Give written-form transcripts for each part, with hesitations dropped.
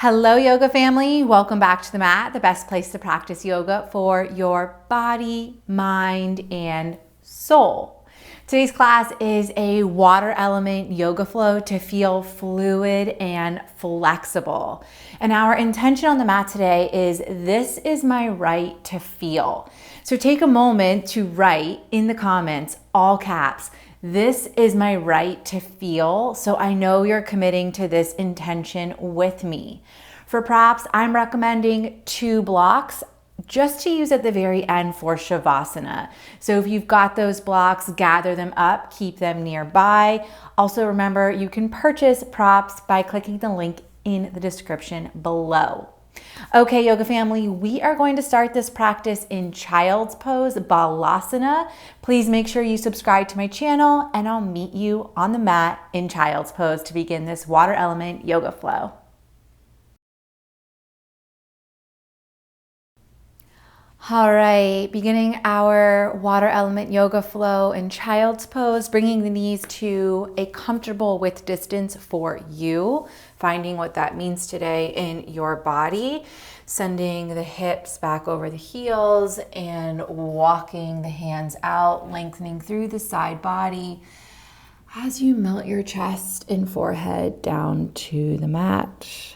Hello, yoga family. Welcome back to the mat, the best place to practice yoga for your body, mind, and soul. Today's class is a water element yoga flow to feel fluid and flexible. And our intention on the mat today is this is my right to feel. So take a moment to write in the comments, all caps, this is my right to feel, so I know you're committing to this intention with me. For props, I'm recommending 2 blocks just to use at the very end for Savasana. So if you've got those blocks, gather them up, keep them nearby. Also remember, you can purchase props by clicking the link in the description below. Okay, yoga family, we are going to start this practice in child's pose, balasana. Please make sure you subscribe to my channel and I'll meet you on the mat in child's pose to begin this water element yoga flow. All right, beginning our water element yoga flow in child's pose, bringing the knees to a comfortable width distance for you, finding what that means today in your body, sending the hips back over the heels and walking the hands out, lengthening through the side body as you melt your chest and forehead down to the mat.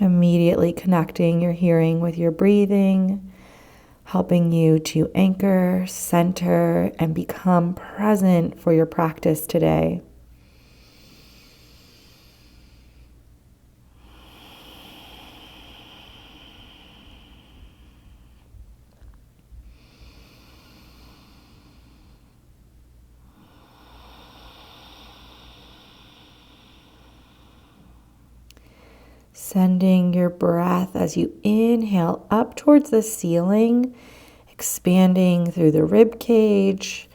Immediately connecting your hearing with your breathing, helping you to anchor, center, and become present for your practice today. Sending your breath as you inhale up towards the ceiling, expanding through the rib cage,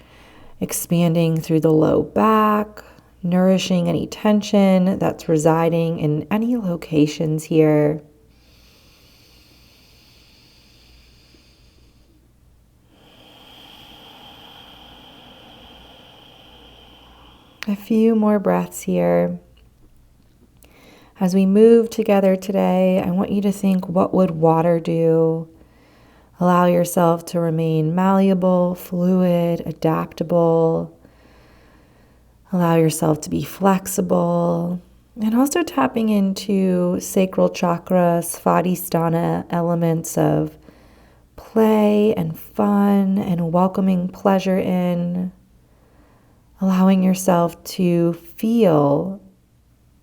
expanding through the low back, nourishing any tension that's residing in any locations here. A few more breaths here. As we move together today, I want you to think, what would water do? Allow yourself to remain malleable, fluid, adaptable. Allow yourself to be flexible. And also tapping into sacral chakra, svadhisthana, elements of play and fun and welcoming pleasure in. Allowing yourself to feel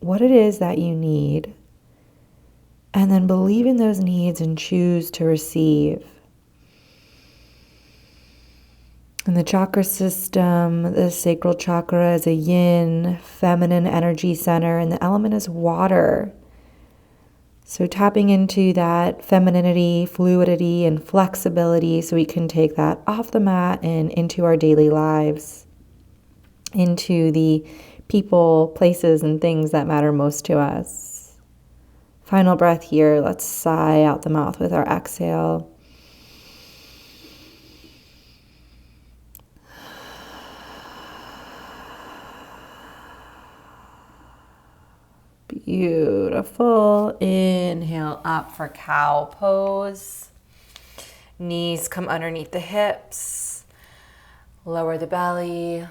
what it is that you need, and then believe in those needs and choose to receive. In the chakra system, the sacral chakra is a yin, feminine energy center, and the element is water. So tapping into that femininity, fluidity, and flexibility so we can take that off the mat and into our daily lives, into the people, places, and things that matter most to us. Final breath here. Let's sigh out the mouth with our exhale. Beautiful. Inhale up for cow pose. Knees come underneath the hips. Lower the belly.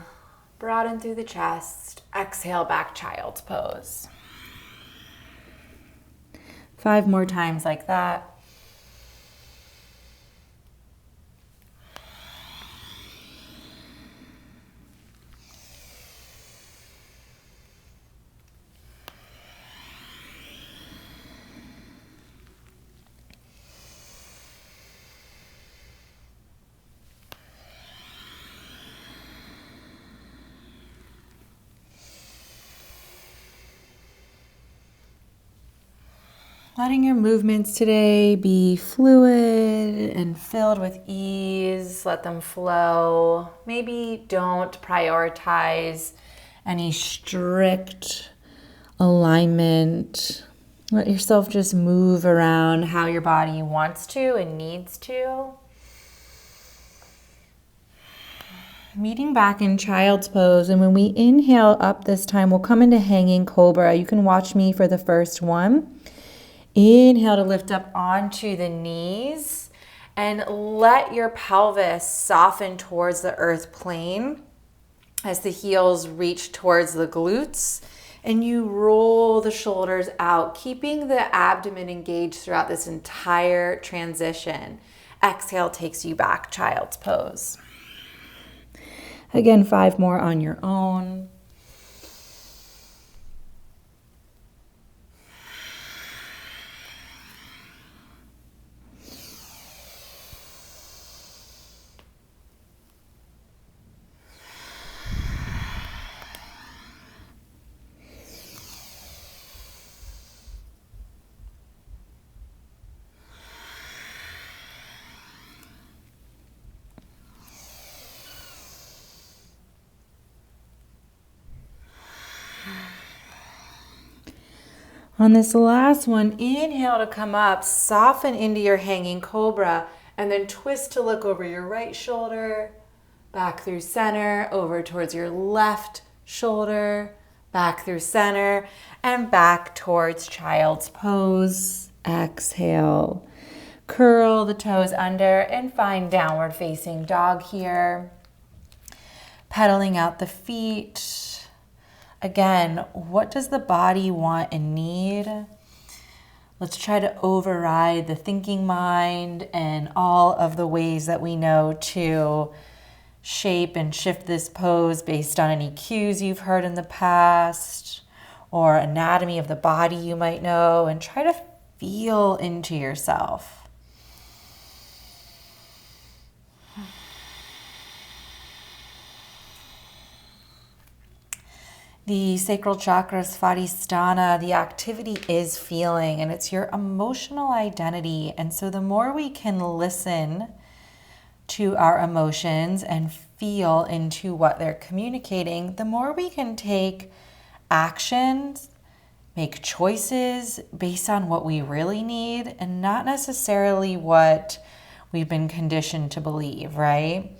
Broaden through the chest. Exhale back, child's pose. 5 more times like that. Letting your movements today be fluid and filled with ease. Let them flow. Maybe don't prioritize any strict alignment. Let yourself just move around how your body wants to and needs to. Meeting back in child's pose, and when we inhale up this time, we'll come into hanging cobra. You can watch me for the first one. Inhale to lift up onto the knees and let your pelvis soften towards the earth plane as the heels reach towards the glutes, and you roll the shoulders out, keeping the abdomen engaged throughout this entire transition. Exhale takes you back, child's pose. Again, 5 more on your own. On this last one, inhale to come up, soften into your hanging cobra, and then twist to look over your right shoulder, back through center, over towards your left shoulder, back through center, and back towards child's pose. Exhale. Curl the toes under and find downward facing dog here. Pedaling out the feet. Again, what does the body want and need? Let's try to override the thinking mind and all of the ways that we know to shape and shift this pose based on any cues you've heard in the past or anatomy of the body you might know, and try to feel into yourself. The sacral chakras, Svadhisthana, the activity is feeling, and it's your emotional identity. And so the more we can listen to our emotions and feel into what they're communicating, the more we can take actions, make choices based on what we really need and not necessarily what we've been conditioned to believe, right?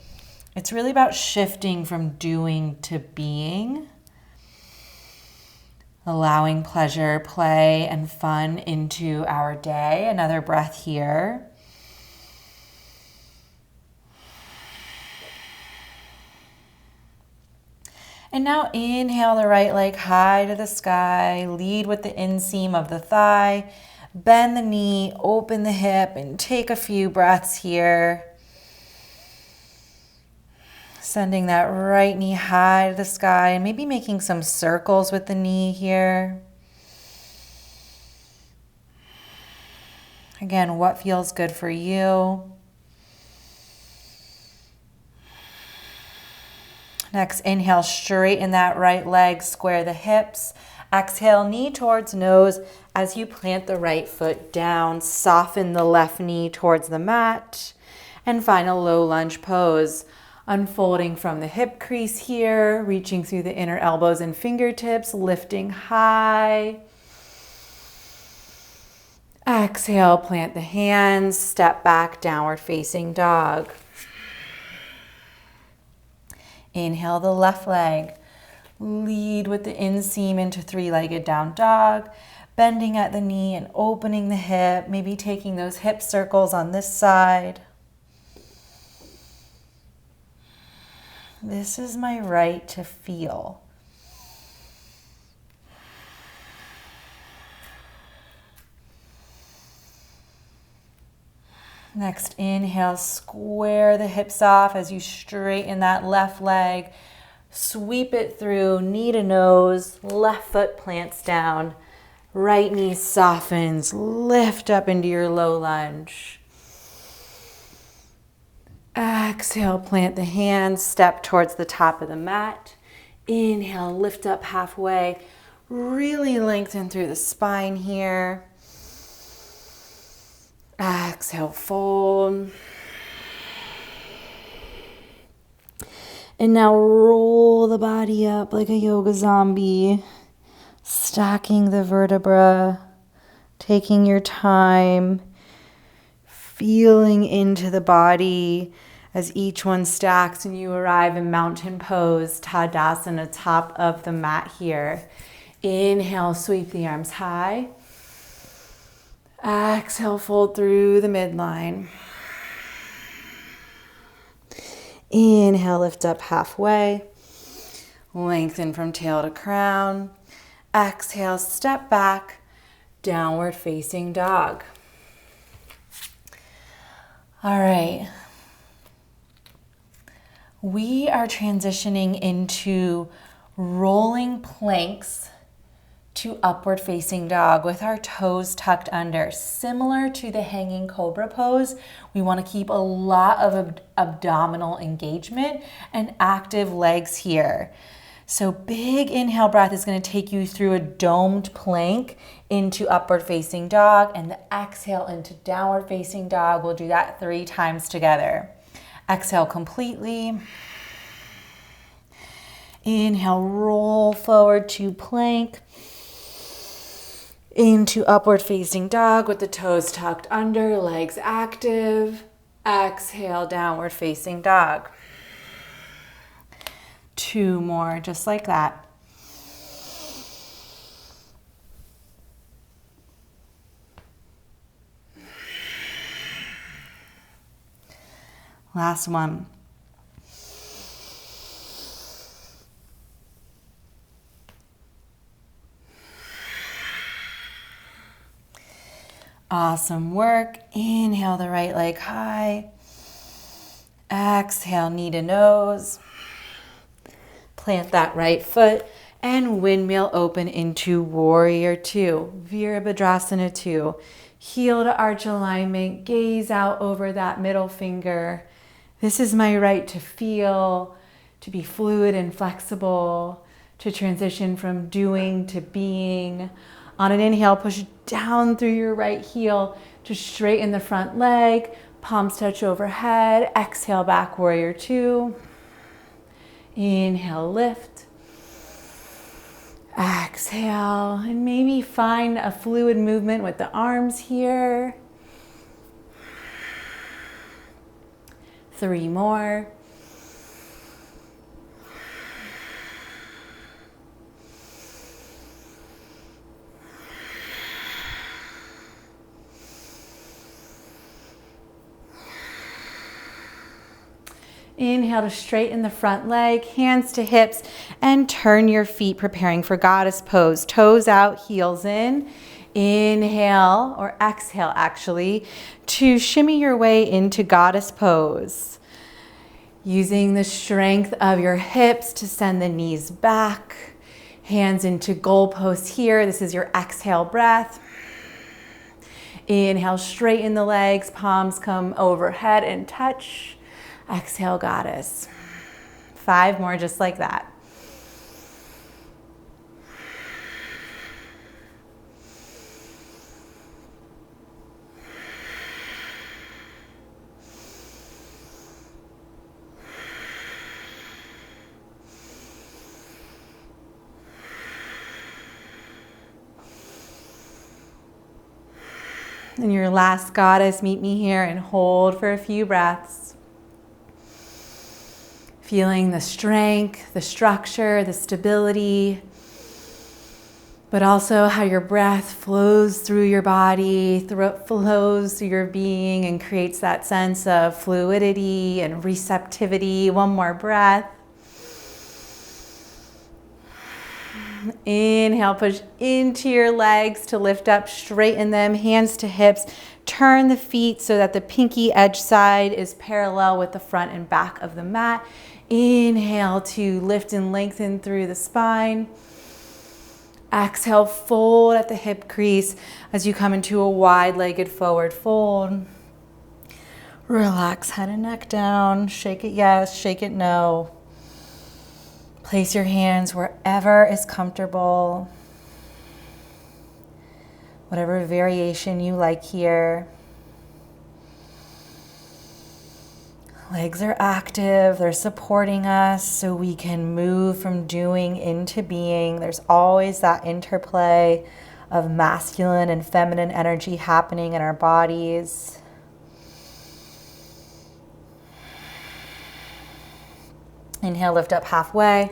It's really about shifting from doing to being. Allowing pleasure, play, and fun into our day. Another breath here. And now inhale the right leg high to the sky. Lead with the inseam of the thigh. Bend the knee, open the hip, and take a few breaths here. Sending that right knee high to the sky and maybe making some circles with the knee here. Again, what feels good for you? Next, inhale, straighten that right leg, square the hips. Exhale, knee towards nose as you plant the right foot down. Soften the left knee towards the mat. And find a low lunge pose. Unfolding from the hip crease here, reaching through the inner elbows and fingertips, lifting high. Exhale, plant the hands, step back, downward facing dog. Inhale the left leg. Lead with the inseam into three-legged down dog, bending at the knee and opening the hip, maybe taking those hip circles on this side. This is my right to feel. Next, inhale, square the hips off as you straighten that left leg. Sweep it through, knee to nose, left foot plants down, right knee softens, lift up into your low lunge. Exhale, plant the hands, step towards the top of the mat. Inhale, lift up halfway. Really lengthen through the spine here. Exhale, fold. And now roll the body up like a yoga zombie, stacking the vertebra, taking your time, feeling into the body as each one stacks and you arrive in mountain pose, Tadasana, top of the mat here. Inhale, sweep the arms high. Exhale, fold through the midline. Inhale, lift up halfway. Lengthen from tail to crown. Exhale, step back, downward facing dog. All right. We are transitioning into rolling planks to upward facing dog with our toes tucked under. Similar to the hanging cobra pose, we want to keep a lot of abdominal engagement and active legs here. So big inhale breath is going to take you through a domed plank into upward facing dog, and the exhale into downward facing dog. We'll do that 3 times together. Exhale completely. Inhale, roll forward to plank. Into upward facing dog with the toes tucked under, legs active. Exhale, downward facing dog. 2 more, just like that. Last one. Awesome work. Inhale the right leg high. Exhale, knee to nose. Plant that right foot and windmill open into warrior 2, Virabhadrasana 2. Heel to arch alignment, gaze out over that middle finger. This is my right to feel, to be fluid and flexible, to transition from doing to being. On an inhale, push down through your right heel to straighten the front leg, palms touch overhead. Exhale, back warrior 2. Inhale, lift. Exhale, and maybe find a fluid movement with the arms here. 3 more. Inhale to straighten the front leg, hands to hips, and turn your feet, preparing for goddess pose. Toes out, heels in. Inhale, or exhale actually, to shimmy your way into goddess pose. Using the strength of your hips to send the knees back. Hands into goalpost here. This is your exhale breath. Inhale, straighten the legs, palms come overhead and touch. Exhale, goddess. 5 more just like that. And your last goddess, meet me here and hold for a few breaths. Feeling the strength, the structure, the stability, but also how your breath flows through your body, flows through your being, and creates that sense of fluidity and receptivity. 1 more breath. Inhale, push into your legs to lift up, straighten them, hands to hips. Turn the feet so that the pinky edge side is parallel with the front and back of the mat. Inhale to lift and lengthen through the spine. Exhale, fold at the hip crease as you come into a wide-legged forward fold. Relax head and neck down. Shake it yes, shake it no. Place your hands wherever is comfortable. Whatever variation you like here. Legs are active, they're supporting us so we can move from doing into being. There's always that interplay of masculine and feminine energy happening in our bodies. Inhale, lift up halfway.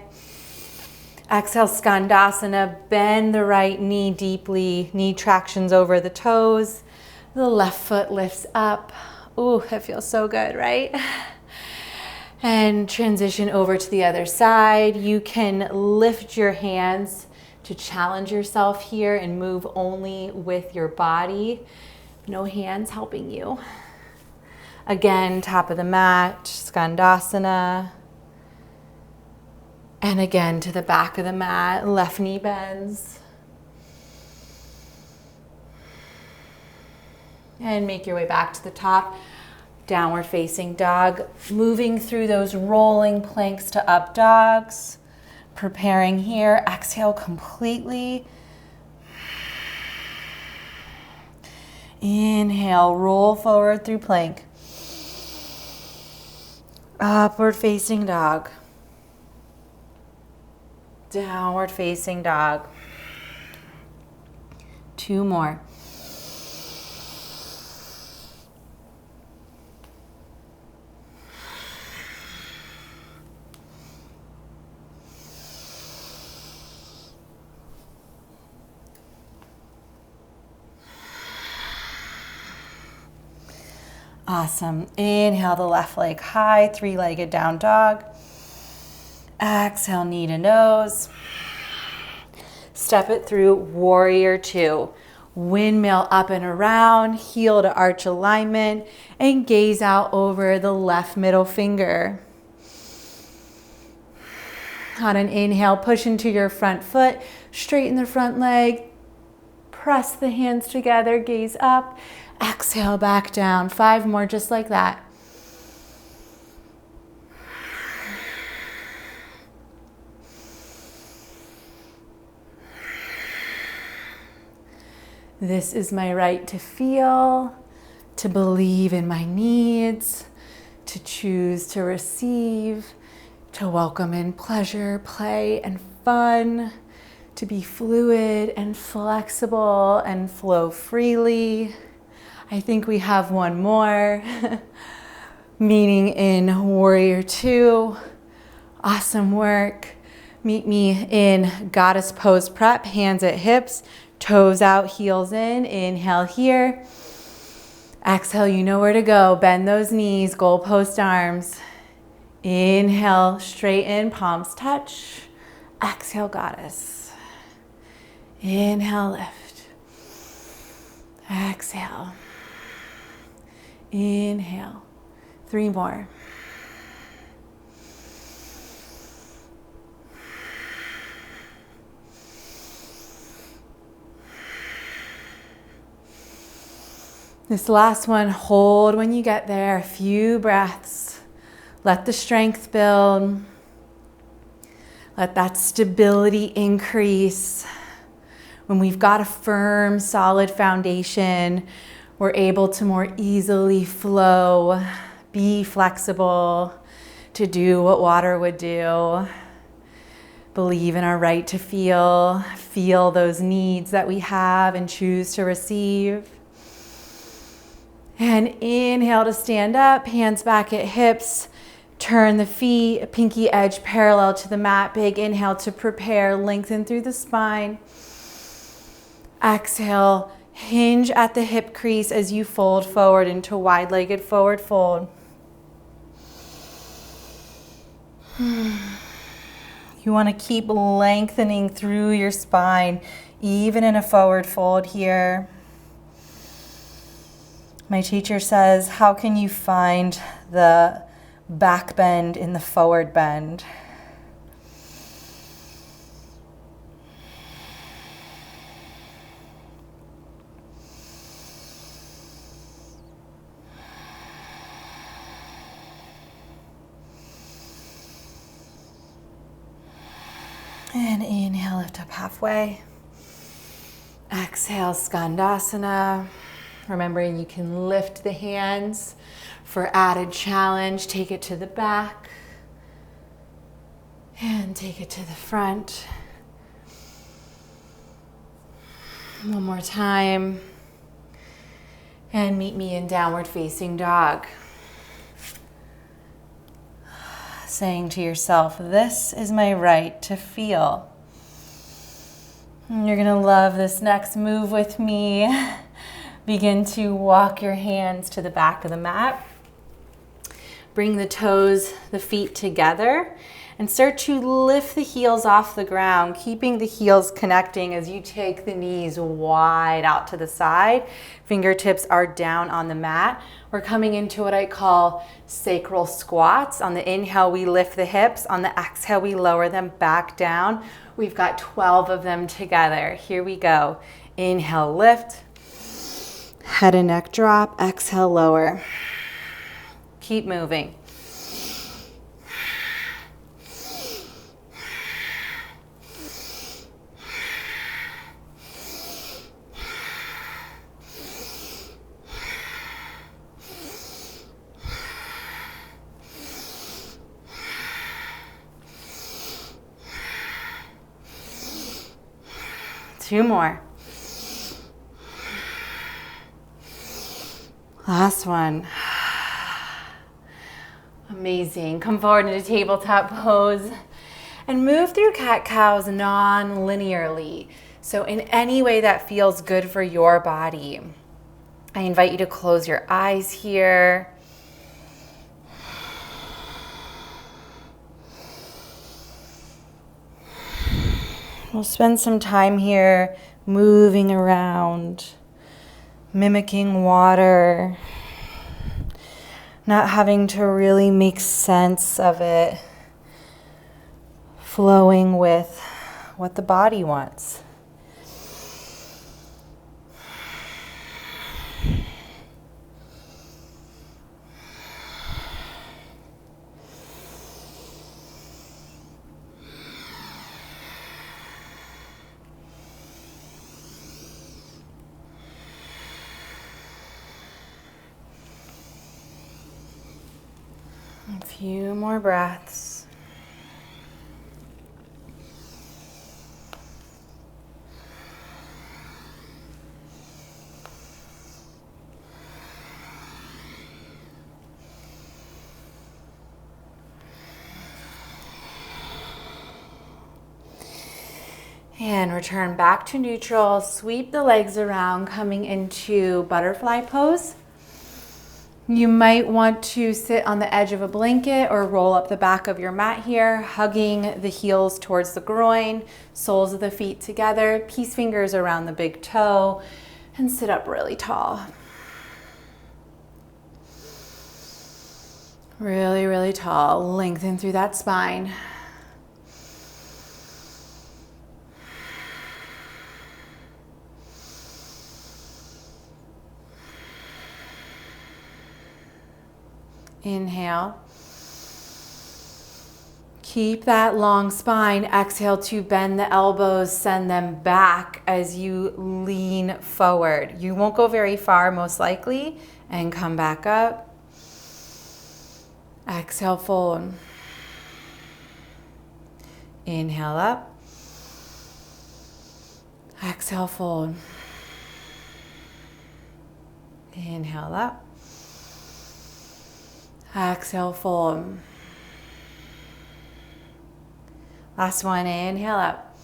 Exhale, Skandasana. Bend the right knee deeply. Knee tractions over the toes. The left foot lifts up. Ooh, that feels so good, right? And transition over to the other side. You can lift your hands to challenge yourself here and move only with your body. No hands helping you. Again, top of the mat, Skandasana. And again, to the back of the mat, left knee bends. And make your way back to the top. Downward facing dog. Moving through those rolling planks to up dogs. Preparing here. Exhale completely. Inhale, roll forward through plank. Upward facing dog. Downward facing dog. 2 more. Awesome. Inhale the left leg high, 3-legged down dog. Exhale, knee to nose. Step it through, warrior 2. Windmill up and around, heel to arch alignment, and gaze out over the left middle finger. On an inhale, push into your front foot, straighten the front leg, press the hands together, gaze up. Exhale, back down. 5 more just like that. This is my right to feel, to believe in my needs, to choose to receive, to welcome in pleasure, play, and fun, to be fluid and flexible and flow freely. I think we have one more. Meeting in warrior 2. Awesome work. Meet me in goddess pose prep, hands at hips, toes out, heels in. Inhale here. Exhale, you know where to go. Bend those knees, goalpost arms. Inhale, straighten, palms touch. Exhale, goddess. Inhale, lift. Exhale. Inhale. 3 more. This last one, hold when you get there. A few breaths. Let the strength build. Let that stability increase. When we've got a firm, solid foundation, we're able to more easily flow, be flexible, to do what water would do. Believe in our right to feel those needs that we have and choose to receive. And inhale to stand up, hands back at hips, turn the feet, pinky edge parallel to the mat. Big inhale to prepare, lengthen through the spine. Exhale, hinge at the hip crease as you fold forward into wide-legged forward fold. You want to keep lengthening through your spine, even in a forward fold here. My teacher says, how can you find the back bend in the forward bend? And inhale, lift up halfway. Exhale, Skandasana. Remembering you can lift the hands for added challenge. Take it to the back and take it to the front. One more time. And meet me in downward facing dog. saying to yourself, this is my right to feel. And you're gonna love this next move with me. Begin to walk your hands to the back of the mat. Bring the toes, the feet together, and start to lift the heels off the ground, keeping the heels connecting as you take the knees wide out to the side. Fingertips are down on the mat. We're coming into what I call sacral squats. On the inhale, we lift the hips. On the exhale, we lower them back down. We've got 12 of them together. Here we go. Inhale, lift. Head and neck drop. Exhale, lower. Keep moving. Two more. Last one. Amazing. Come forward into tabletop pose and move through cat-cows non-linearly. So in any way that feels good for your body. I invite you to close your eyes here. We'll spend some time here moving around, mimicking water, not having to really make sense of it, flowing with what the body wants. A few more breaths. And return back to neutral. Sweep the legs around, coming into butterfly pose. You might want to sit on the edge of a blanket or roll up the back of your mat here, hugging the heels towards the groin, soles of the feet together, peace fingers around the big toe, and sit up really tall. Really, really tall. Lengthen through that spine. Inhale. Keep that long spine. Exhale to bend the elbows, send them back as you lean forward. You won't go very far, most likely, and come back up. Exhale, fold. Inhale up. Exhale, fold. Inhale up. Exhale, fold. Last one, inhale up.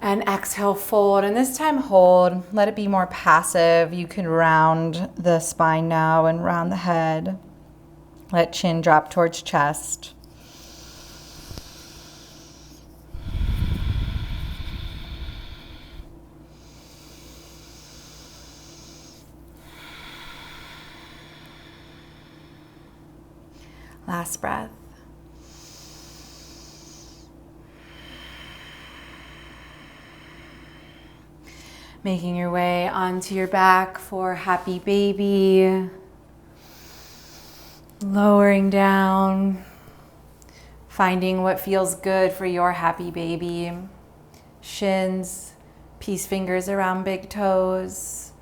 And exhale, fold. And this time hold. Let it be more passive. You can round the spine now and round the head. Let chin drop towards chest. Last breath. Making your way onto your back for happy baby. Lowering down. Finding what feels good for your happy baby. Shins, peace fingers around big toes,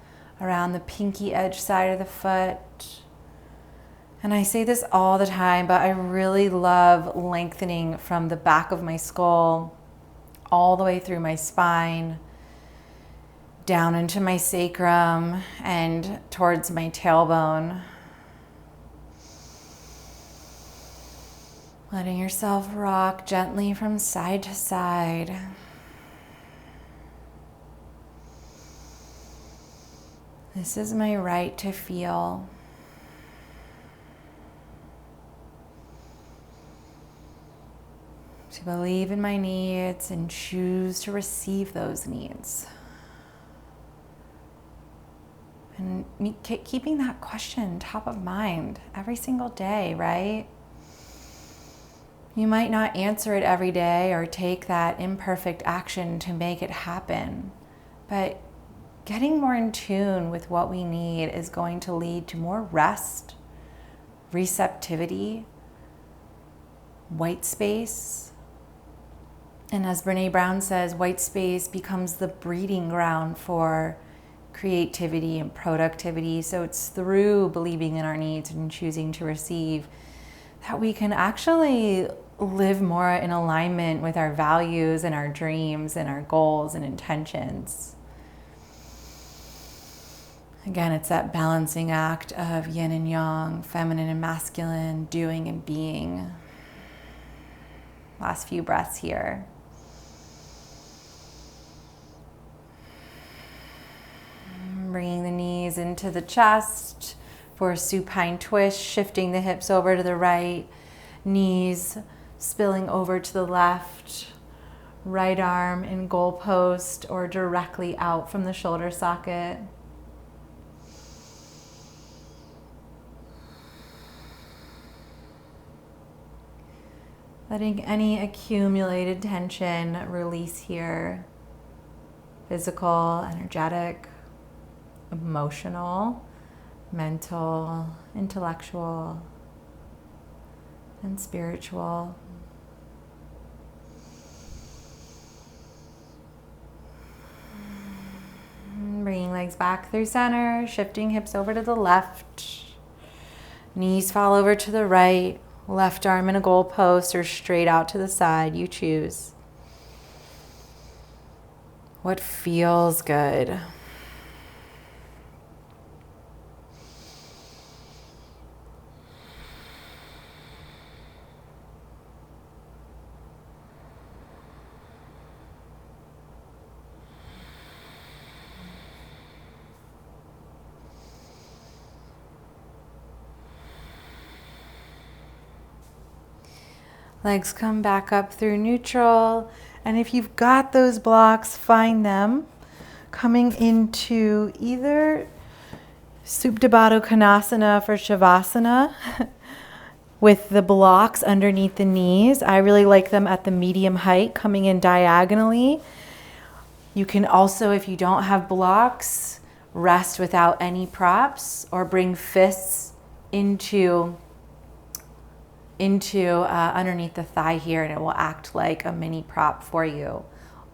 around the pinky edge side of the foot. And I say this all the time, but I really love lengthening from the back of my skull all the way through my spine, down into my sacrum and towards my tailbone. Letting yourself rock gently from side to side. This is my right to feel. To believe in my needs and choose to receive those needs. And keeping that question top of mind every single day, right? You might not answer it every day or take that imperfect action to make it happen, but getting more in tune with what we need is going to lead to more rest, receptivity, white space. And as Brené Brown says, white space becomes the breeding ground for creativity and productivity. So it's through believing in our needs and choosing to receive that we can actually live more in alignment with our values and our dreams and our goals and intentions. Again, it's that balancing act of yin and yang, feminine and masculine, doing and being. Last few breaths here. Bringing the knees into the chest for a supine twist, shifting the hips over to the right, knees spilling over to the left, right arm in goalpost or directly out from the shoulder socket. Letting any accumulated tension release here. Physical, energetic, emotional, mental, intellectual, and spiritual. Bringing legs back through center, shifting hips over to the left. Knees fall over to the right. Left arm in a goalpost or straight out to the side, you choose. What feels good? Legs come back up through neutral. And if you've got those blocks, find them. Coming into either Supta Baddha Konasana for Shavasana with the blocks underneath the knees. I really like them at the medium height, coming in diagonally. You can also, if you don't have blocks, rest without any props or bring fists into underneath the thigh here, and it will act like a mini prop for you.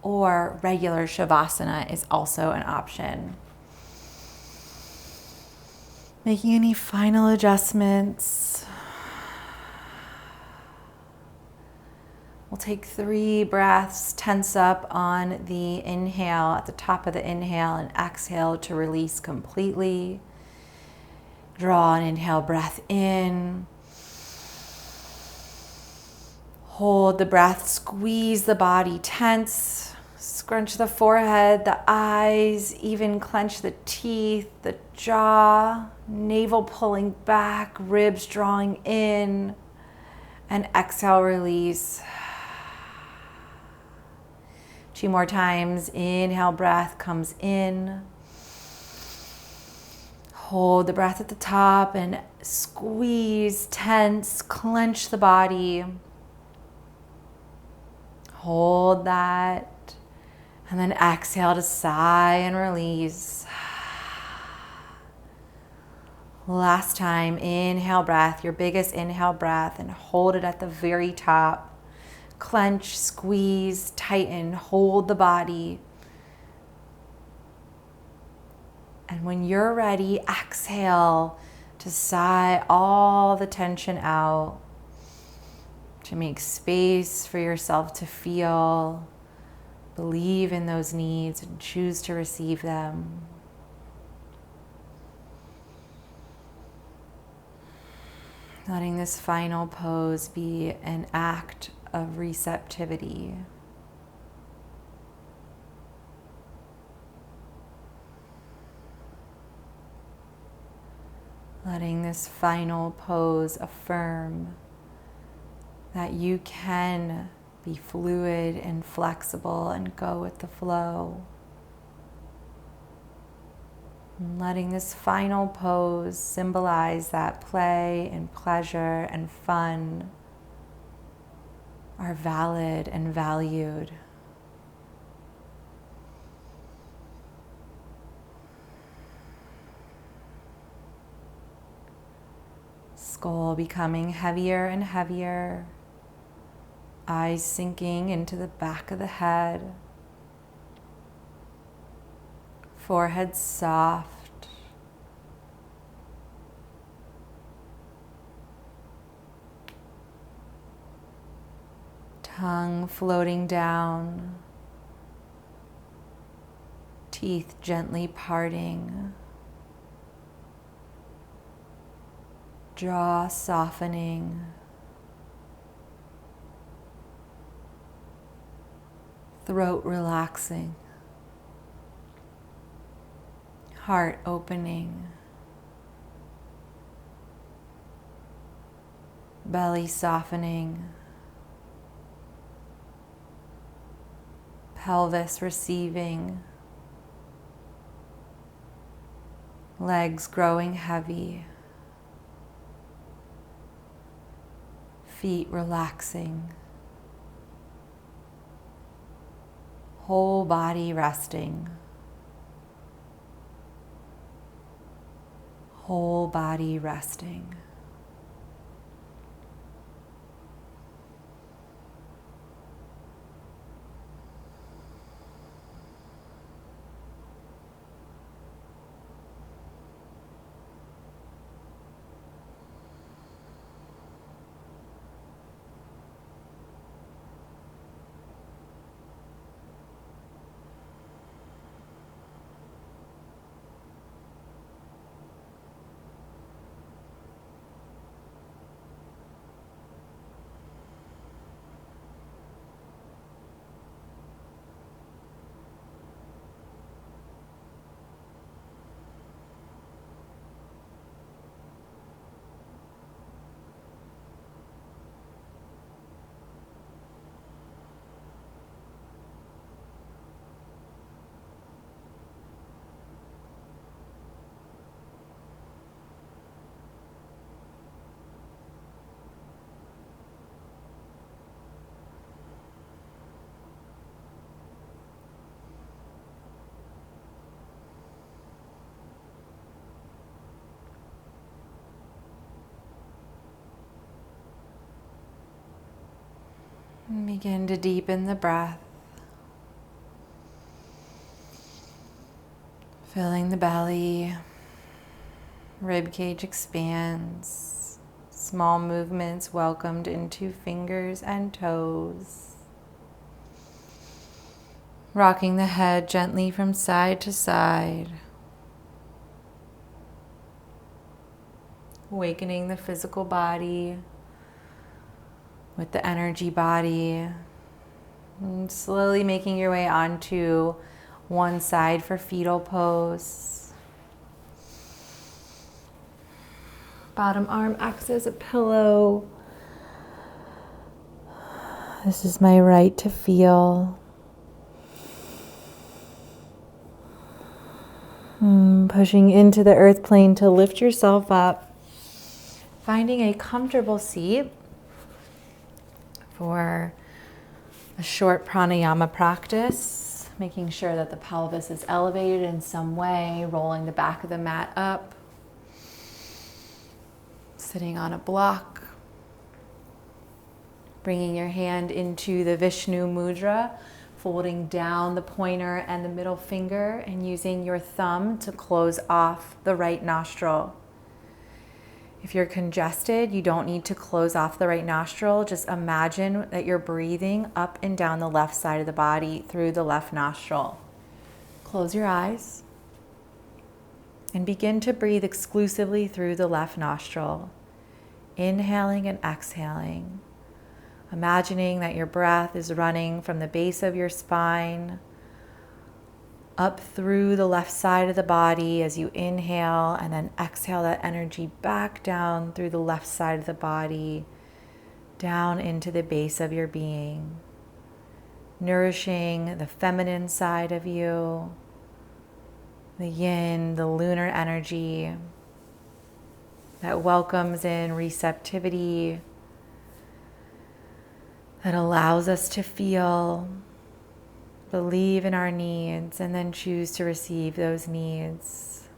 Or regular Shavasana is also an option. Making any final adjustments. We'll take 3 breaths, tense up on the inhale at the top of the inhale, and exhale to release completely. Draw an inhale breath in. Hold the breath, squeeze the body, tense, scrunch the forehead, the eyes, even clench the teeth, the jaw, navel pulling back, ribs drawing in, and exhale, release. 2 more times, inhale, breath comes in. Hold the breath at the top and squeeze, tense, clench the body. Hold that, and then exhale to sigh and release. Last time, inhale breath, your biggest inhale breath, and hold it at the very top. Clench, squeeze, tighten, hold the body. And when you're ready, exhale to sigh all the tension out. To make space for yourself to feel, believe in those needs, and choose to receive them. Letting this final pose be an act of receptivity. Letting this final pose affirm that you can be fluid and flexible and go with the flow. And letting this final pose symbolize that play and pleasure and fun are valid and valued. Skull becoming heavier and heavier, eyes sinking into the back of the head, forehead soft, tongue floating down, teeth gently parting, jaw softening, throat relaxing, heart opening, belly softening, pelvis receiving, legs growing heavy, feet relaxing, whole body resting, whole body resting. And begin to deepen the breath, filling the belly, rib cage expands, small movements welcomed into fingers and toes. Rocking the head gently from side to side, awakening the physical body with the energy body, and slowly making your way onto one side for fetal pose. Bottom arm acts as a pillow. This is my right to feel. Pushing into the earth plane to lift yourself up. Finding a comfortable seat for a short pranayama practice, making sure that the pelvis is elevated in some way, rolling the back of the mat up, sitting on a block, bringing your hand into the Vishnu mudra, folding down the pointer and the middle finger and using your thumb to close off the right nostril. If you're congested, you don't need to close off the right nostril. Just imagine that you're breathing up and down the left side of the body through the left nostril. Close your eyes and begin to breathe exclusively through the left nostril. Inhaling and exhaling. Imagining that your breath is running from the base of your spine up through the left side of the body as you inhale, and then exhale that energy back down through the left side of the body, down into the base of your being, nourishing the feminine side of you, the yin, the lunar energy that welcomes in receptivity, that allows us to feel, believe in our needs, and then choose to receive those needs.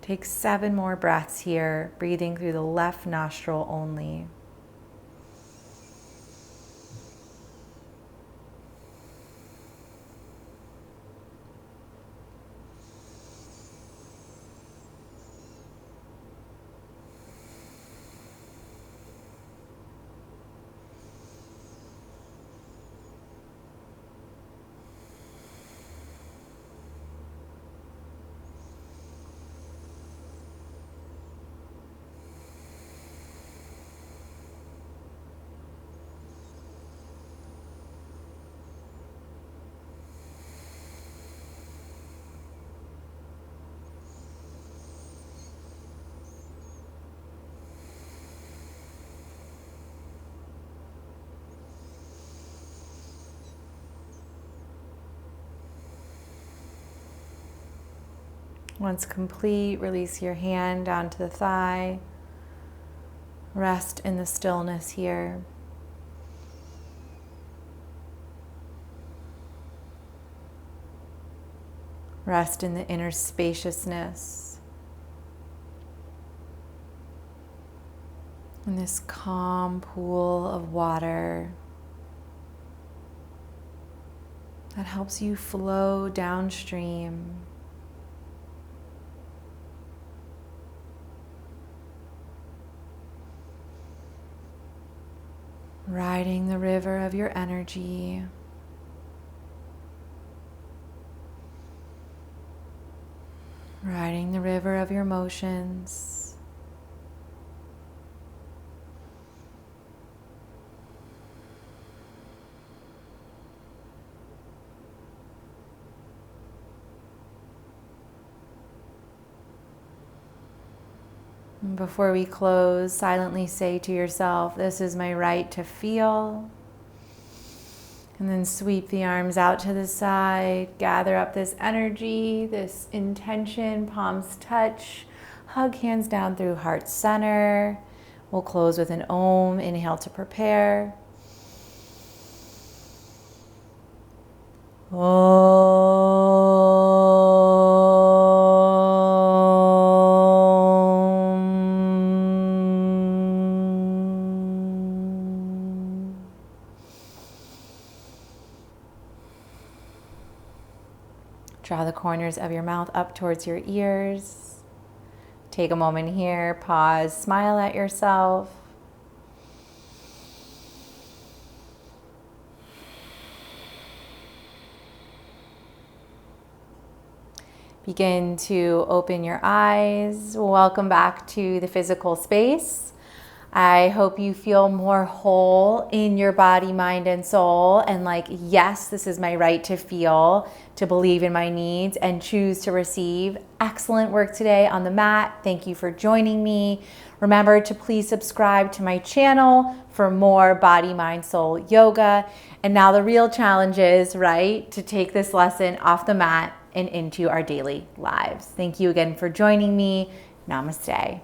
Take 7 more breaths here, breathing through the left nostril only. Once complete, release your hand down to the thigh. Rest in the stillness here. Rest in the inner spaciousness. In this calm pool of water that helps you flow downstream. Riding the river of your energy. Riding the river of your emotions. Before we close, silently say to yourself, this is my right to feel. And then sweep the arms out to the side, gather up this energy, this intention, palms touch, hug hands down through heart center. We'll close with an Om, inhale to prepare. Draw the corners of your mouth up towards your ears. Take a moment here, pause, smile at yourself. Begin to open your eyes. Welcome back to the physical space. I hope you feel more whole in your body, mind, and soul. And like, yes, this is my right to feel, to believe in my needs, and choose to receive. Excellent work today on the mat. Thank you for joining me. Remember to please subscribe to my channel for more body, mind, soul yoga. And now the real challenge is, right, to take this lesson off the mat and into our daily lives. Thank you again for joining me. Namaste.